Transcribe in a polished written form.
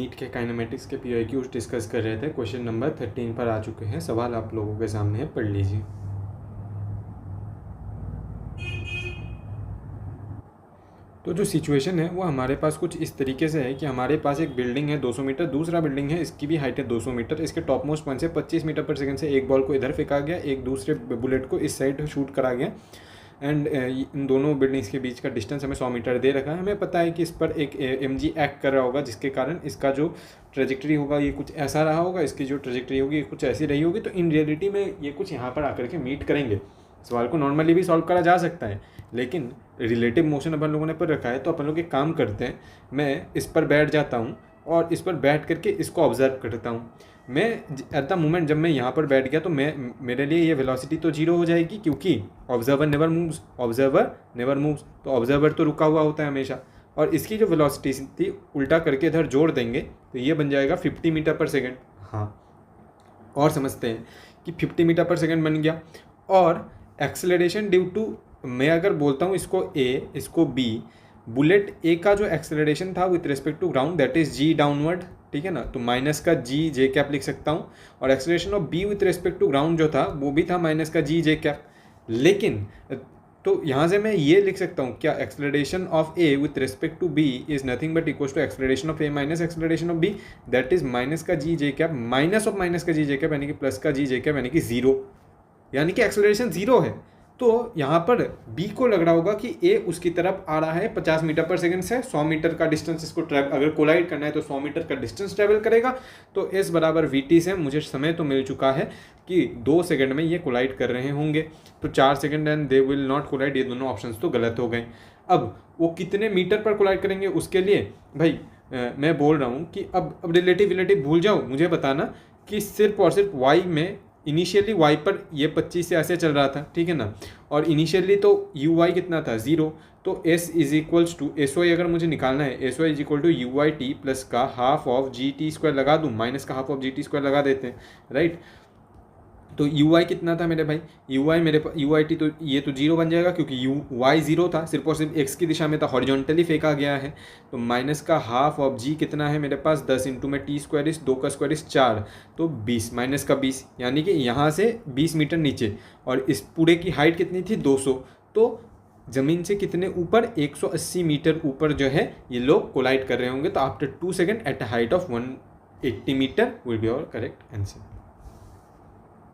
NEET के kinematics के PYQs discuss कर रहे थे। क्वेश्चन नंबर 13 पर आ चुके हैं। सवाल आप लोगों के सामने है, पढ़ लीजिए। तो जो सिचुएशन है वो हमारे पास कुछ इस तरीके से है कि हमारे पास एक बिल्डिंग है 200 मीटर, दूसरा बिल्डिंग है, इसकी भी हाइट है 200 मीटर। इसके टॉप मोस्ट पॉइंट से 25 मीटर पर सेकंड से एक बॉल को इधर फेंका गया, एक दूसरे बुलेट को इस साइड शूट करा गया। एंड इन दोनों बिल्डिंग्स के बीच का डिस्टेंस हमें 100 मीटर दे रखा है। हमें पता है कि इस पर एक mg एक्ट कर रहा होगा, जिसके कारण इसका जो ट्रेजेक्ट्री होगा ये कुछ ऐसा रहा होगा, इसकी जो ट्रेजेक्ट्री होगी ये कुछ ऐसी रही होगी। तो इन रियलिटी में ये कुछ यहाँ पर आकर के मीट करेंगे। सवाल को नॉर्मली भी सॉल्व करा जा सकता है, लेकिन रिलेटिव मोशन अपन लोगों ने पर रखा है, तो अपन लोग एक काम करते हैं, मैं इस पर बैठ जाता हूँ और इस पर बैठ करके इसको ऑब्जर्व करता हूँ। मैं एट द मोमेंट जब मैं यहाँ पर बैठ गया तो मेरे लिए ये वेलोसिटी तो जीरो हो जाएगी, क्योंकि ऑब्जर्वर नेवर मूव्स, तो ऑब्जर्वर तो रुका हुआ होता है हमेशा। और इसकी जो वेलोसिटी थी उल्टा करके इधर जोड़ देंगे तो ये बन जाएगा 50 मीटर पर सेकेंड। हाँ, और समझते हैं कि 50 मीटर पर सेकेंड बन गया। और एक्सेलरेशन ड्यू टू, मैं अगर बोलता हूँ इसको ए इसको बी, बुलेट ए का जो एक्सेलरेशन था with respect to ground that is G downward, ठीक है ना, तो माइनस का जी जे कैप लिख सकता हूँ। और acceleration of B with respect to ground जो था वो भी था माइनस का जी जे कैप। लेकिन तो यहाँ से मैं ये लिख सकता हूँ, क्या acceleration of A with respect to B is nothing but equals to acceleration of A minus acceleration of B, that is minus का G J cap minus of minus का जी जे कैप, यानी कि plus का G J cap, यानी कि zero, यानी कि acceleration zero है। तो यहाँ पर बी को लग रहा होगा कि ए उसकी तरफ आ रहा है 50 मीटर पर सेकंड से, 100 मीटर का डिस्टेंस इसको ट्रैवल, अगर कोलाइड करना है तो 100 मीटर का डिस्टेंस ट्रैवल करेगा। तो एस बराबर वी से मुझे समय तो मिल चुका है कि 2 सेकंड में ये कोलाइड कर रहे होंगे। तो 4 second and they will not collide, ये दोनों ऑप्शंस तो गलत हो गए। अब वो कितने मीटर पर कोलाइड करेंगे उसके लिए भाई मैं बोल रहा हूँ कि अब रिलेटिव भूल जाओ, मुझे बताना कि सिर्फ और सिर्फ वाई में इनिशियली y पर ये 25 से ऐसे चल रहा था, ठीक है ना, और इनिशियली तो uy कितना था 0। तो s is equals to SY अगर मुझे निकालना है, SY is equal to UYT plus का हाफ ऑफ GT² लगा दूँ, माइनस का हाफ ऑफ GT² लगा देते हैं, राइट। तो uy कितना था मेरे भाई, uy मेरे पास UYT, तो ये तो जीरो बन जाएगा क्योंकि y जीरो था, सिर्फ और सिर्फ x की दिशा में था, हॉरिजॉन्टली फेंका गया है। तो माइनस का हाफ ऑफ g कितना है मेरे पास 10 इंटू में t² इस 2 का स्क्वायर इस 4, तो 20 माइनस का 20, यानी कि यहाँ से 20 मीटर नीचे। और इस पूरे की हाइट कितनी थी 200, तो ज़मीन से कितने ऊपर 180 मीटर ऊपर जो है ये लोग कोलाइड कर रहे होंगे। तो after 2 second at a height of 180 meter will be our correct answer.